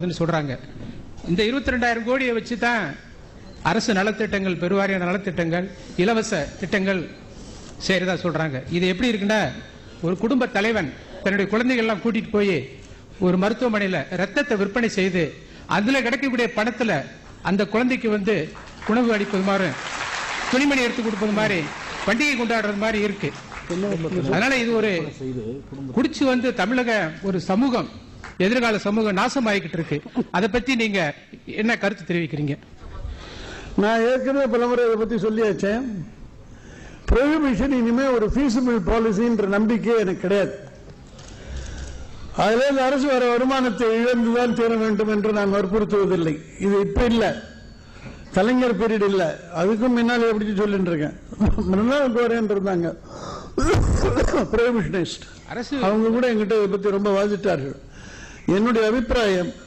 சொல்றாங்க. இந்த 22,000 கோடியை வச்சு தான் அரசு நலத்திட்டங்கள், பெருவாரியான நலத்திட்டங்கள், இலவச திட்டங்கள் செய்யறதா சொல்றாங்க. இது எப்படி இருக்குன்னா, ஒரு குடும்ப தலைவன் தன்னுடைய குழந்தைகள் எல்லாம் கூட்டிட்டு போய் ஒரு மருத்துவமனையில் ரத்தத்தை விற்பனை செய்து அதுல கிடைக்கக்கூடிய பணத்துல அந்த குழந்தைக்கு உணவு அளிப்பது மாதிரி, துணிமணி எடுத்து கொடுப்பது மாதிரி, பண்டிகை கொண்டாடுறது மாதிரி இருக்கு. அதனால இது ஒரு குடிச்சு தமிழக ஒரு சமூகம், எதிர்கால சமூகம் நாசமாயிக்கிட்டு இருக்கு. அதை பத்தி நீங்க என்ன கருத்து தெரிவிக்கிறீங்க? நான் ஏற்கனவே பலமுறை இதை பத்தி சொல்லியாச்சேன். ப்ரொஹிபிஷன் இனிமே ஒரு ஃபீஸிபிள் பாலிசின்ற நம்பிக்கை எனக்கு கிடையாது. அதில் அரசு வர வருமானத்தை இழந்துதான் தீர வேண்டும் என்று நான் வற்புறுத்துவதில்லை. இது இப்ப இல்ல, கலைஞர் பீரியட் இல்ல, அதுக்கும் முன்னால் எப்படி சொல்லிட்டு இருக்கேன். இருந்தாங்க ப்ரொஹிபிஷனிஸ்ட், அவங்க கூட எங்கிட்ட இதை பத்தி ரொம்ப வாதிட்டார்கள். என்னுடைய அபிப்பிராயம்,